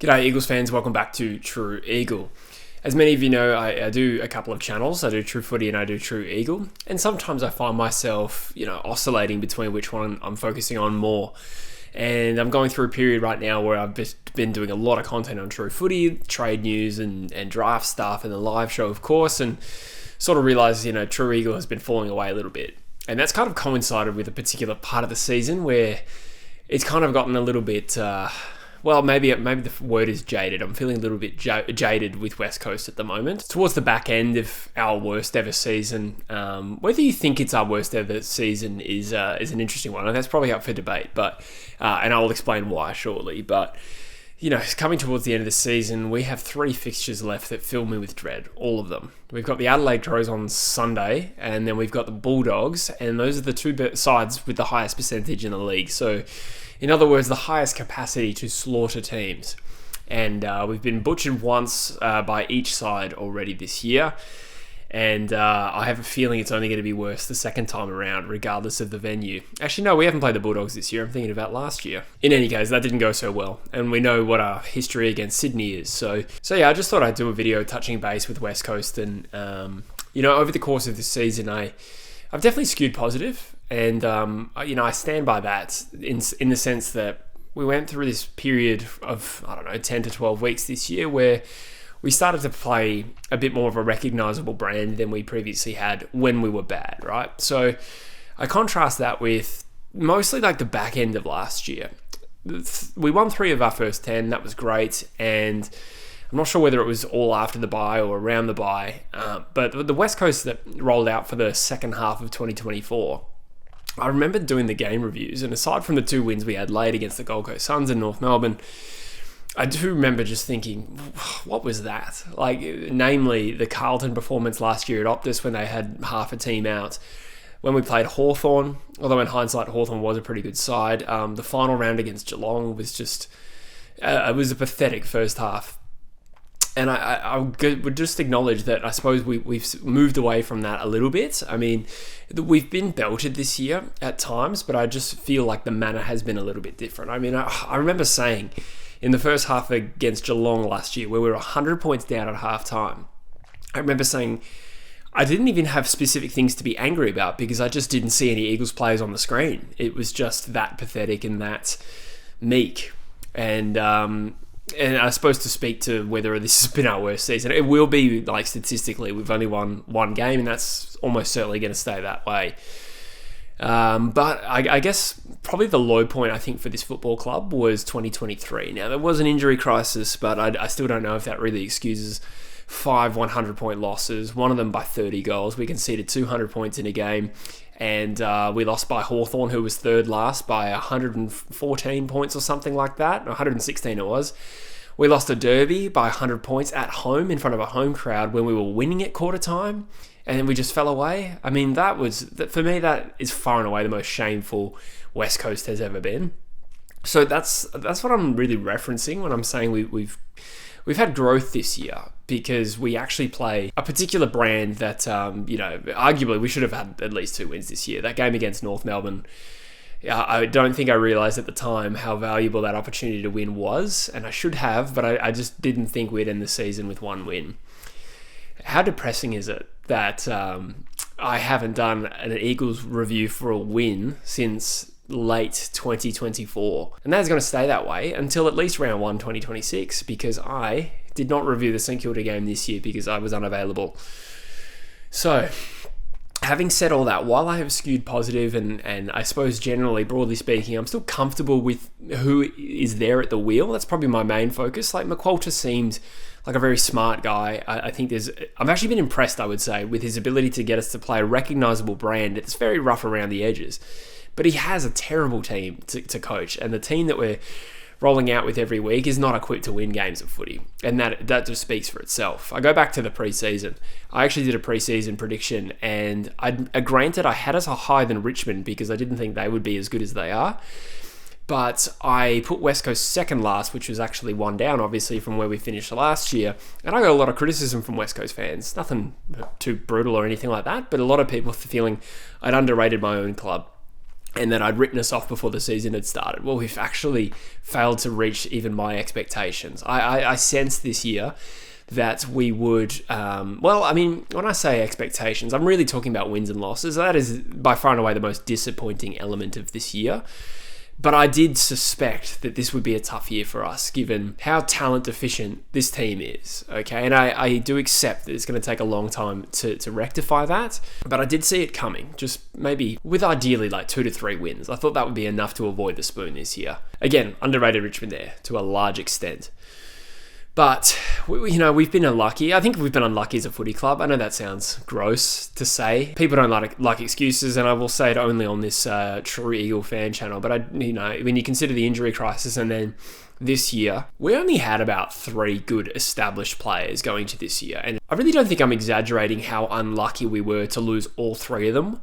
G'day Eagles fans, welcome back to True Eagle. As many of you know, I do a couple of channels. I do True Footy and I do True Eagle. And sometimes I find myself, oscillating between which one I'm focusing on more. And I'm going through a period right now where I've just been doing a lot of content on True Footy, trade news and draft stuff and the live show, of course, and sort of realised, True Eagle has been falling away a little bit. And that's kind of coincided with a particular part of the season where it's kind of gotten a little bit... maybe the word is jaded. I'm feeling a little bit jaded with West Coast at the moment. Towards the back end of our worst ever season, whether you think it's our worst ever season is an interesting one, and that's probably up for debate. But and I'll explain why shortly. But coming towards the end of the season, we have 3 fixtures left that fill me with dread. All of them. We've got the Adelaide Crows on Sunday, and then we've got the Bulldogs, and those are the two sides with the highest percentage in the league. So, in other words, the highest capacity to slaughter teams. And we've been butchered once by each side already this year. And I have a feeling it's only going to be worse the second time around, regardless of the venue. Actually, no, we haven't played the Bulldogs this year. I'm thinking about last year. In any case, that didn't go so well. And we know what our history against Sydney is. So yeah, I just thought I'd do a video touching base with West Coast. And, over the course of this season, I've definitely skewed positive. And, I stand by that in the sense that we went through this period of, 10 to 12 weeks this year where we started to play a bit more of a recognizable brand than we previously had when we were bad, right? So I contrast that with mostly like the back end of last year. We won 3 of our first 10. That was great. And I'm not sure whether it was all after the bye or around the bye, but the West Coast that rolled out for the second half of 2024, I remember doing the game reviews, and aside from the 2 wins we had late against the Gold Coast Suns and North Melbourne, I do remember just thinking, what was that? Like, namely, the Carlton performance last year at Optus when they had half a team out. When we played Hawthorn, although in hindsight, Hawthorn was a pretty good side, the final round against Geelong was just... it was a pathetic first half. And I would just acknowledge that I suppose we've moved away from that a little bit. I mean, we've been belted this year at times, but I just feel like the manner has been a little bit different. I mean, I remember saying in the first half against Geelong last year, where we were 100 points down at halftime, I remember saying I didn't even have specific things to be angry about because I just didn't see any Eagles players on the screen. It was just that pathetic and that meek. And I suppose to speak to whether this has been our worst season, it will be, like, statistically, we've only won 1 game, and that's almost certainly going to stay that way. But I guess probably the low point, I think, for this football club was 2023. Now, there was an injury crisis, but I still don't know if that really excuses 5 100-point losses, one of them by 30 goals. We conceded 200 points in a game, and we lost by Hawthorn, who was third last, by 114 points or something like that. 116 it was. We lost a derby by 100 points at home in front of a home crowd when we were winning at quarter time, and then we just fell away. I mean, for me, that is far and away the most shameful West Coast has ever been. So that's what I'm really referencing when I'm saying we've had growth this year, because we actually play a particular brand that, arguably we should have had at least 2 wins this year. That game against North Melbourne, I don't think I realised at the time how valuable that opportunity to win was, and I should have, but I just didn't think we'd end the season with 1 win. How depressing is it that I haven't done an Eagles review for a win since late 2024, and that's going to stay that way until at least round 1 2026, because I did not review the St Kilda game this year because I was unavailable. So, having said all that, while I have skewed positive and I suppose generally, broadly speaking, I'm still comfortable with who is there at the wheel. That's probably my main focus. Like, McQualter seemed like a very smart guy. I think I've actually been impressed, I would say, with his ability to get us to play a recognisable brand. It's very rough around the edges, but he has a terrible team to coach, and the team that we're rolling out with every week is not equipped to win games of footy, and that just speaks for itself. I go back to the preseason. I actually did a preseason prediction, and granted, I had us higher than Richmond because I didn't think they would be as good as they are, but I put West Coast second last, which was actually 1 down, obviously, from where we finished last year, and I got a lot of criticism from West Coast fans. Nothing too brutal or anything like that, but a lot of people feeling I'd underrated my own club. and that I'd written us off before the season had started. Well, we've actually failed to reach even my expectations. I sensed this year that we would, when I say expectations, I'm really talking about wins and losses. That is by far and away the most disappointing element of this year. But I did suspect that this would be a tough year for us, given how talent deficient this team is, okay? And I do accept that it's going to take a long time to rectify that, but I did see it coming, just maybe with ideally like 2 to 3 wins. I thought that would be enough to avoid the spoon this year. Again, underrated Richmond there to a large extent. But, we've been unlucky. I think we've been unlucky as a footy club. I know that sounds gross to say. People don't like excuses, and I will say it only on this True Eagle fan channel. But, when you consider the injury crisis and then this year, we only had about 3 good established players going to this year. And I really don't think I'm exaggerating how unlucky we were to lose all 3 of them.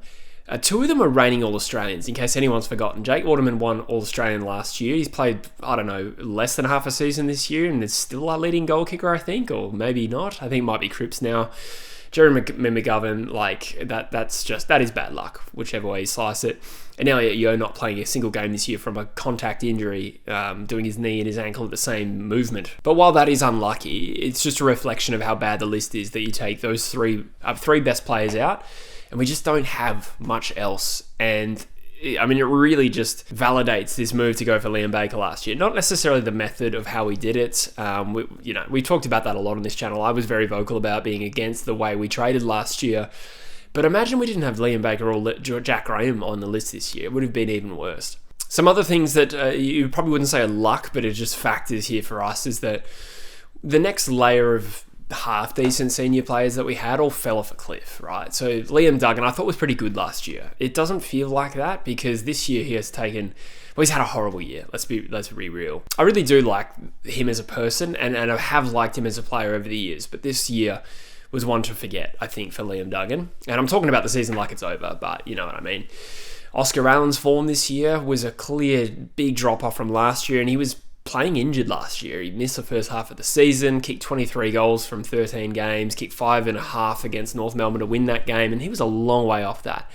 2 of them are reigning All-Australians, in case anyone's forgotten. Jake Waterman won All-Australian last year. He's played, less than half a season this year, and is still our leading goal kicker, I think, or maybe not. I think it might be Cripps now. Jerry McGovern, that is bad luck, whichever way you slice it. And Elliot Yeo not playing a single game this year from a contact injury, doing his knee and his ankle at the same movement. But while that is unlucky, it's just a reflection of how bad the list is that you take those three best players out, and we just don't have much else. And it really just validates this move to go for Liam Baker last year. Not necessarily the method of how we did it. We talked about that a lot on this channel. I was very vocal about being against the way we traded last year. But imagine we didn't have Liam Baker or Jack Graham on the list this year. It would have been even worse. Some other things that you probably wouldn't say are luck, but it's just factors here for us, is that the next layer of half-decent senior players that we had all fell off a cliff, right? So Liam Duggan, I thought, was pretty good last year. It doesn't feel like that, because this year he's had a horrible year. Let's be real. I really do like him as a person, and I have liked him as a player over the years, but this year was one to forget, I think, for Liam Duggan. And I'm talking about the season like it's over, but you know what I mean. Oscar Allen's form this year was a clear big drop-off from last year, and he was playing injured last year. He missed the first half of the season, kicked 23 goals from 13 games, kicked 5.5 against North Melbourne to win that game, and he was a long way off that.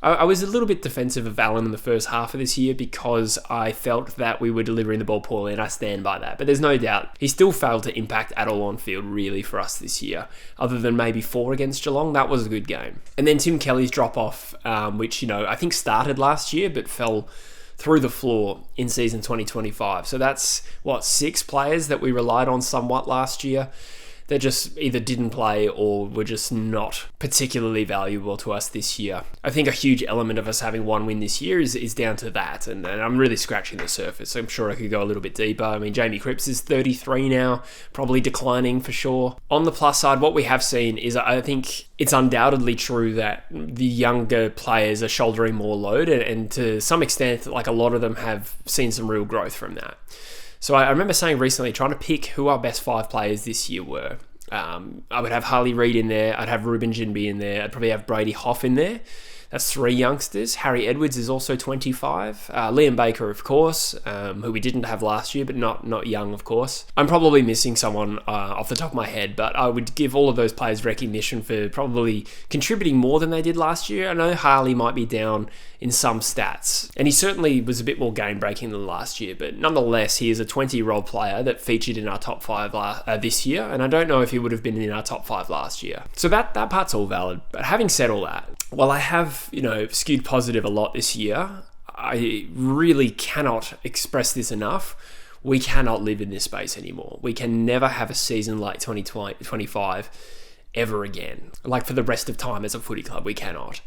I was a little bit defensive of Allen in the first half of this year because I felt that we were delivering the ball poorly, and I stand by that. But there's no doubt he still failed to impact at all on field really for us this year, other than maybe 4 against Geelong. That was a good game. And then Tim Kelly's drop-off, which I think started last year but fell through the floor in season 2025. So that's, 6 players that we relied on somewhat last year that just either didn't play or were just not particularly valuable to us this year. I think a huge element of us having 1 win this year is down to that, and I'm really scratching the surface. I'm sure I could go a little bit deeper. Jamie Cripps is 33 now, probably declining for sure. On the plus side, what we have seen is, I think it's undoubtedly true that the younger players are shouldering more load, and to some extent, like, a lot of them have seen some real growth from that. So I remember saying recently, trying to pick who our best 5 players this year were. I would have Harley Reid in there. I'd have Ruben Jinby in there. I'd probably have Brady Hoff in there. That's 3 youngsters. Harry Edwards is also 25. Liam Baker, of course, who we didn't have last year, but not young, of course. I'm probably missing someone off the top of my head, but I would give all of those players recognition for probably contributing more than they did last year. I know Harley might be down in some stats, and he certainly was a bit more game-breaking than last year, but nonetheless, he is a 20-year-old player that featured in our top 5 this year, and I don't know if he would have been in our top 5 last year. So that part's all valid. But having said all that, while I have, skewed positive a lot this year, I really cannot express this enough. We cannot live in this space anymore. We can never have a season like 2025 ever again. Like, for the rest of time as a footy club, we cannot.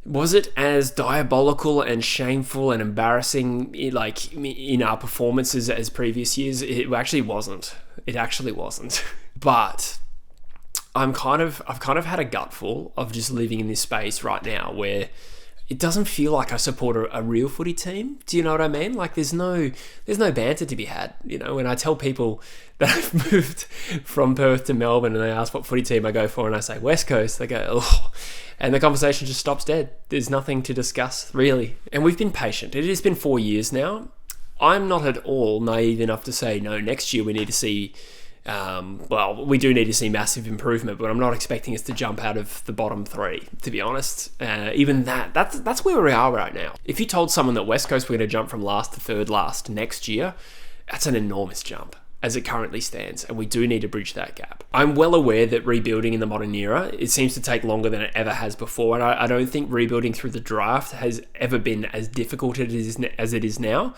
Was it as diabolical and shameful and embarrassing, like, in our performances as previous years? It actually wasn't. It actually wasn't. But I've kind of had a gutful of just living in this space right now where it doesn't feel like I support a real footy team. Do you know what I mean? Like, there's no banter to be had. When I tell people that I've moved from Perth to Melbourne and they ask what footy team I go for and I say West Coast, they go, oh, and the conversation just stops dead. There's nothing to discuss, really. And we've been patient. It has been 4 years now. I'm not at all naive enough to say, no, next year we need to see Well, we do need to see massive improvement, but I'm not expecting us to jump out of the bottom 3, to be honest. Even that's where we are right now. If you told someone that West Coast were going to jump from last to third last next year, that's an enormous jump as it currently stands, and we do need to bridge that gap. I'm well aware that rebuilding in the modern era, it seems to take longer than it ever has before, and I don't think rebuilding through the draft has ever been as difficult as it is now.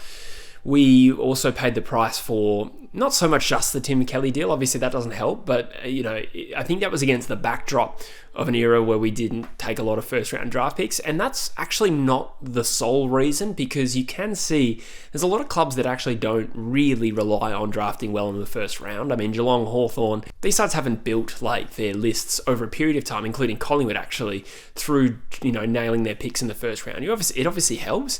We also paid the price for not so much just the Tim Kelly deal. Obviously, that doesn't help. But, I think that was against the backdrop of an era where we didn't take a lot of first-round draft picks. And that's actually not the sole reason, because you can see there's a lot of clubs that actually don't really rely on drafting well in the first round. I mean, Geelong, Hawthorn, these sides haven't built like their lists over a period of time, including Collingwood actually, through, nailing their picks in the first round. It obviously helps.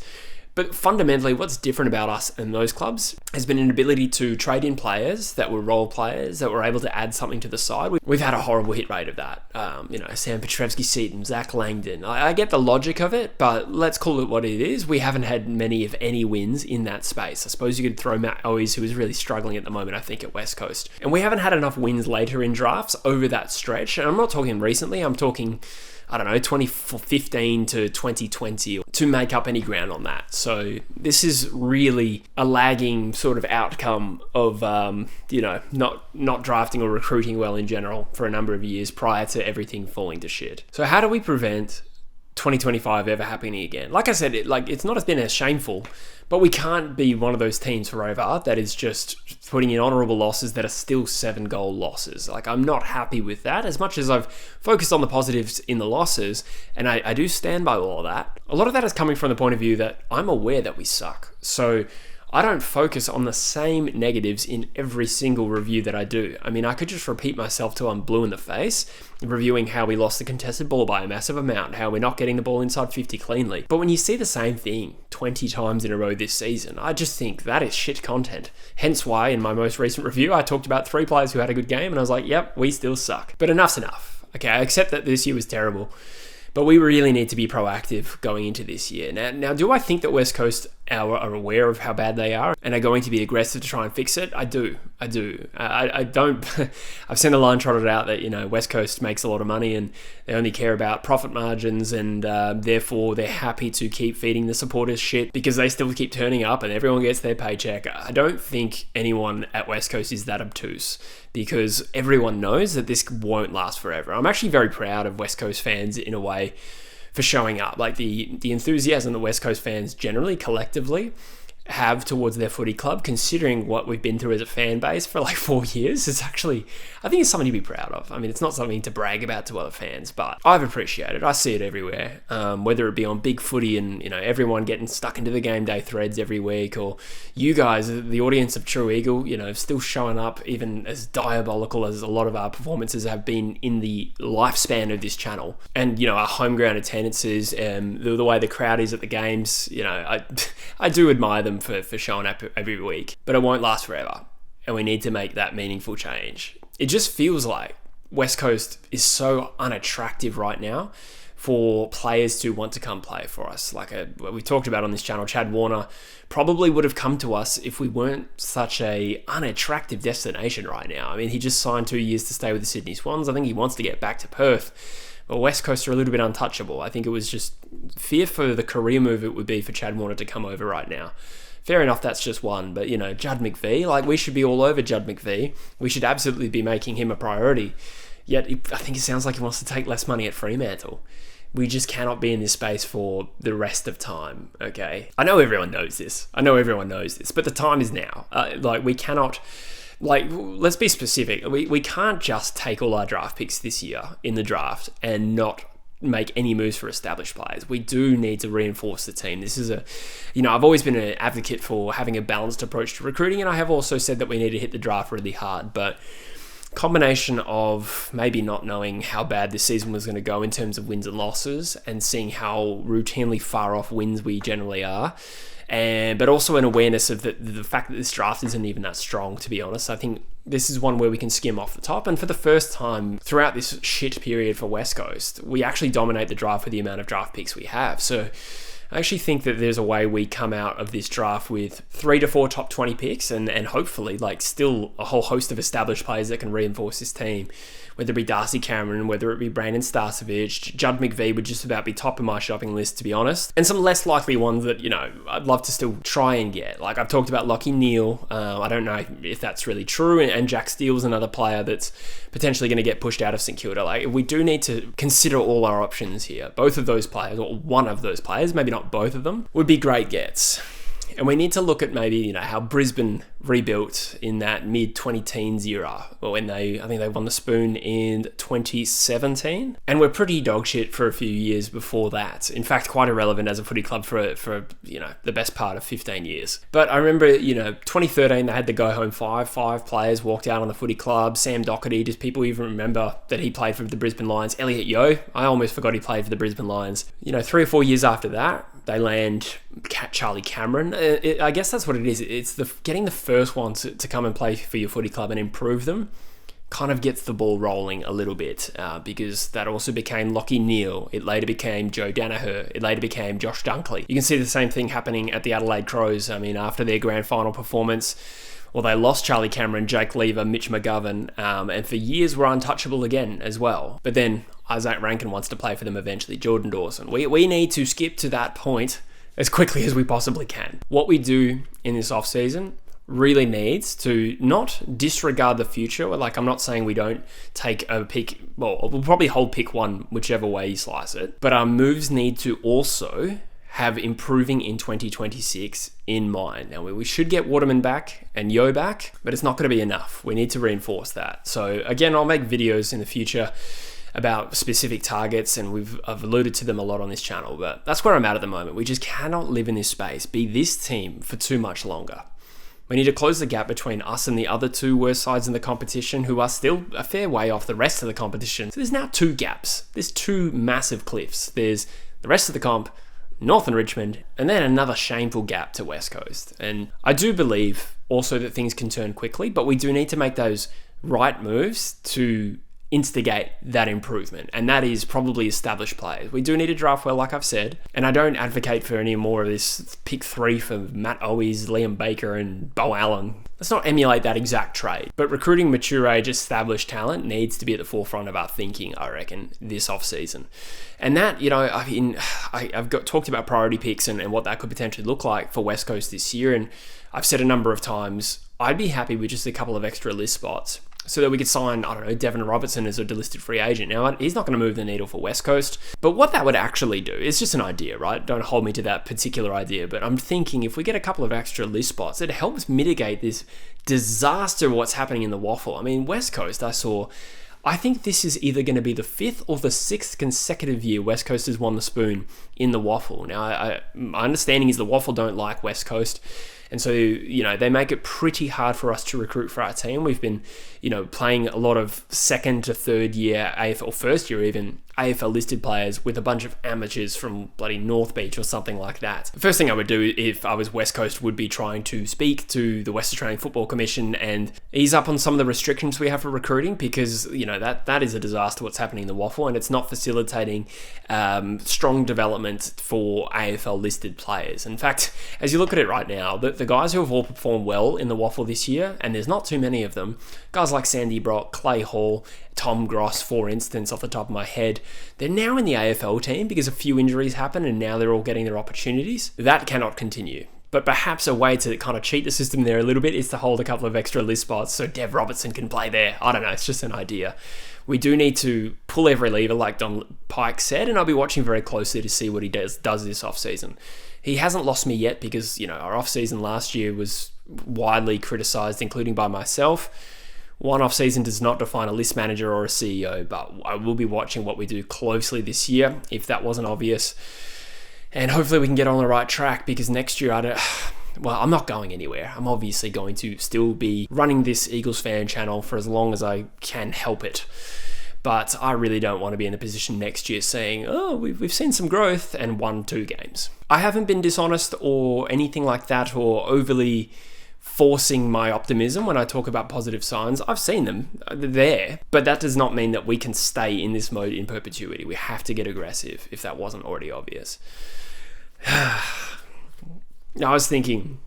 But fundamentally, what's different about us and those clubs has been an ability to trade in players that were role players that were able to add something to the side. We've had a horrible hit rate of that. Sam Petrevski-Seton, Zach Langdon. I get the logic of it, but let's call it what it is. We haven't had many, if any, wins in that space. I suppose you could throw Matt Owies, who is really struggling at the moment, I think, at West Coast. And we haven't had enough wins later in drafts over that stretch. And I'm not talking recently, I'm talking 2015 to 2020 to make up any ground on that. So this is really a lagging sort of outcome of, not drafting or recruiting well in general for a number of years prior to everything falling to shit. So how do we prevent 2025 ever happening again? Like I said, it's not been as shameful, but we can't be one of those teams forever that is just putting in honourable losses that are still 7-goal losses. I'm not happy with that. As much as I've focused on the positives in the losses, and I do stand by all of that, a lot of that is coming from the point of view that I'm aware that we suck. So I don't focus on the same negatives in every single review that I do. I mean, I could just repeat myself till I'm blue in the face, reviewing how we lost the contested ball by a massive amount, how we're not getting the ball inside 50 cleanly. But when you see the same thing 20 times in a row this season, I just think that is shit content. Hence why, in my most recent review, I talked about 3 players who had a good game, and I was like, yep, we still suck. But enough's enough. Okay, I accept that this year was terrible, but we really need to be proactive going into this year. Now, do I think that West Coast are aware of how bad they are and are going to be aggressive to try and fix it? I do. I don't. I've seen a line trotted out that, West Coast makes a lot of money and they only care about profit margins, and therefore they're happy to keep feeding the supporters shit because they still keep turning up and everyone gets their paycheck. I don't think anyone at West Coast is that obtuse, because everyone knows that this won't last forever. I'm actually very proud of West Coast fans in a way for showing up. The enthusiasm that West Coast fans generally, collectively, have towards their footy club, considering what we've been through as a fan base for 4 years, is actually, I think it's something to be proud of. I mean, it's not something to brag about to other fans, but I've appreciated it. I see it everywhere, whether it be on Big Footy and, everyone getting stuck into the game day threads every week, or you guys, the audience of True Eagle, still showing up, even as diabolical as a lot of our performances have been in the lifespan of this channel. And, our home ground attendances, the way the crowd is at the games, I do admire them for showing up every week, but it won't last forever, and we need to make that meaningful change. It just feels like West Coast is so unattractive right now for players to want to come play for us. What we talked about on this channel, Chad Warner probably would have come to us if we weren't such a unattractive destination right now. I mean, he just signed 2 years to stay with the Sydney Swans. I think he wants to get back to Perth. But West Coast are a little bit untouchable. I think it was just fear for the career move it would be for Chad Warner to come over right now. Fair enough, that's just one. But, Judd McVee, we should be all over Judd McVee. We should absolutely be making him a priority. Yet, I think it sounds like he wants to take less money at Fremantle. We just cannot be in this space for the rest of time, okay? I know everyone knows this. But the time is now. We cannot... let's be specific. We can't just take all our draft picks this year in the draft and not make any moves for established players. We do need to reinforce the team. This is I've always been an advocate for having a balanced approach to recruiting, and I have also said that we need to hit the draft really hard, but combination of maybe not knowing how bad this season was going to go in terms of wins and losses, and seeing how routinely far off wins we generally are, but also an awareness of the fact that this draft isn't even that strong, to be honest. I think this is one where we can skim off the top, and for the first time throughout this shit period for West Coast, we actually dominate the draft with the amount of draft picks we have. So I actually think that there's a way we come out of this draft with 3 to 4 top 20 picks and hopefully like still a whole host of established players that can reinforce this team. Whether it be Darcy Cameron, whether it be Brandon Starcevich, Judd McVie would just about be top of my shopping list, to be honest. And some less likely ones that, I'd love to still try and get. Like I've talked about Lachie Neale. I don't know if that's really true. And Jack Steele's another player that's potentially going to get pushed out of St Kilda. Like we do need to consider all our options here. Both of those players, or one of those players, maybe not both of them, would be great gets. And we need to look at maybe, how Brisbane rebuilt in that mid-20-teens era, when I think they won the Spoon in 2017. And we're pretty dog shit for a few years before that. In fact, quite irrelevant as a footy club for the best part of 15 years. But I remember, 2013, they had the go-home five players walked out on the footy club. Sam Doherty, does people even remember that he played for the Brisbane Lions? Elliot Yeo, I almost forgot he played for the Brisbane Lions. 3 or 4 years after that, they land Charlie Cameron. I guess that's what it is. It's getting the first one to come and play for your footy club and improve them kind of gets the ball rolling a little bit, because that also became Lachie Neale. It later became Joe Danaher. It later became Josh Dunkley. You can see the same thing happening at the Adelaide Crows. I mean, after their grand final performance, they lost Charlie Cameron, Jake Lever, Mitch McGovern, and for years were untouchable again as well. But then Isaac Rankin wants to play for them eventually, Jordan Dawson. We need to skip to that point as quickly as we possibly can. What we do in this off-season really needs to not disregard the future. Like, I'm not saying we don't take a pick, we'll probably hold pick 1 whichever way you slice it, but our moves need to also have improving in 2026 in mind. Now, we should get Waterman back and Yo back, but it's not going to be enough. We need to reinforce that. So again, I'll make videos in the future about specific targets, and I've alluded to them a lot on this channel, but that's where I'm at the moment. We just cannot live in this space, be this team for too much longer. We need to close the gap between us and the other 2 worst sides in the competition, who are still a fair way off the rest of the competition. So there's now 2 gaps. There's 2 massive cliffs. There's the rest of the comp, Northern Richmond, and then another shameful gap to West Coast. And I do believe also that things can turn quickly, but we do need to make those right moves to instigate that improvement, and that is probably established players. We do need to draft well, like I've said, and I don't advocate for any more of this pick 3 for Matt Owies, Liam Baker, and Bo Allen. Let's not emulate that exact trade, but recruiting mature age established talent needs to be at the forefront of our thinking, I reckon, this off-season. And that, I've talked about priority picks and what that could potentially look like for West Coast this year, and I've said a number of times, I'd be happy with just a couple of extra list spots, so that we could sign, Devon Robertson as a delisted free agent. Now, he's not going to move the needle for West Coast, but what that would actually do, it's just an idea, right? Don't hold me to that particular idea, but I'm thinking if we get a couple of extra list spots, it helps mitigate this disaster of what's happening in the waffle. I mean, West Coast, I think this is either going to be the 5th or the 6th consecutive year West Coast has won the Spoon in the waffle. Now, my understanding is the waffle don't like West Coast. And so, they make it pretty hard for us to recruit for our team. We've been, playing a lot of 2nd to 3rd year AFL, first year even, AFL listed players with a bunch of amateurs from bloody North Beach or something like that. The first thing I would do if I was West Coast would be trying to speak to the West Australian Football Commission and ease up on some of the restrictions we have for recruiting, because, that is a disaster what's happening in the waffle, and it's not facilitating strong development for AFL listed players. In fact, as you look at it right now, the guys who have all performed well in the waffle this year, and there's not too many of them, guys like Sandy Brock, Clay Hall, Tom Gross, for instance, off the top of my head, they're now in the AFL team because a few injuries happened and now they're all getting their opportunities. That cannot continue. But perhaps a way to kind of cheat the system there a little bit is to hold a couple of extra list spots so Dev Robertson can play there. I don't know, it's just an idea. We do need to pull every lever, like Don Pike said, and I'll be watching very closely to see what he does this offseason. He hasn't lost me yet because, our offseason last year was widely criticised, including by myself. One off-season does not define a list manager or a CEO, but I will be watching what we do closely this year, if that wasn't obvious. And hopefully we can get on the right track, because next year I'm not going anywhere. I'm obviously going to still be running this Eagles fan channel for as long as I can help it. But I really don't want to be in a position next year saying, we've seen some growth and won 2 games. I haven't been dishonest or anything like that, or overly forcing my optimism when I talk about positive signs. I've seen them, they're there, but that does not mean that we can stay in this mode in perpetuity. We have to get aggressive, if that wasn't already obvious. I was thinking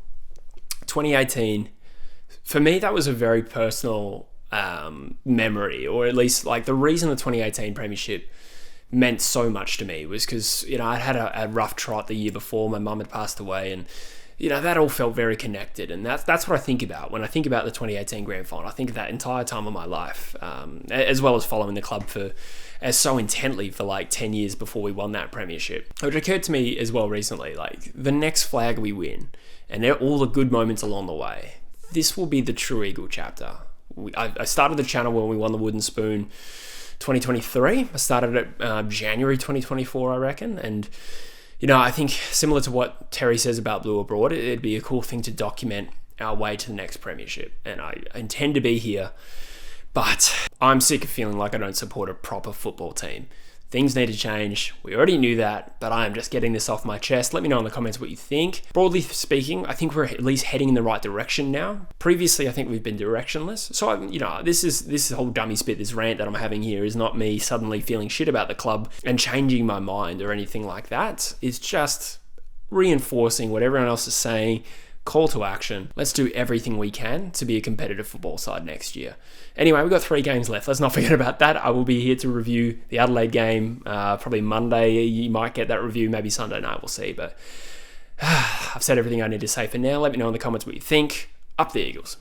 2018, for me, that was a very personal memory, or at least like the reason the 2018 Premiership meant so much to me was because, I'd had a rough trot the year before. My mum had passed away, and, that all felt very connected. And that's what I think about when I think about the 2018 Grand Final. I think of that entire time of my life, as well as following the club as so intently for like 10 years before we won that Premiership. It occurred to me as well recently, like the next flag we win, and all the good moments along the way, this will be the True Eagle chapter. I started the channel when we won the Wooden Spoon 2023. I started it January 2024, I reckon. And, I think similar to what Terry says about Blue Abroad, it'd be a cool thing to document our way to the next Premiership. And I intend to be here, but I'm sick of feeling like I don't support a proper football team. Things need to change. We already knew that, but I am just getting this off my chest. Let me know in the comments what you think. Broadly speaking, I think we're at least heading in the right direction now. Previously, I think we've been directionless. So, this whole dummy spit, this rant that I'm having here is not me suddenly feeling shit about the club and changing my mind or anything like that. It's just reinforcing what everyone else is saying. Call to action. Let's do everything we can to be a competitive football side next year. Anyway, we've got 3 games left. Let's not forget about that. I will be here to review the Adelaide game, probably Monday. You might get that review, maybe Sunday night, we'll see. But I've said everything I need to say for now. Let me know in the comments what you think. Up the Eagles.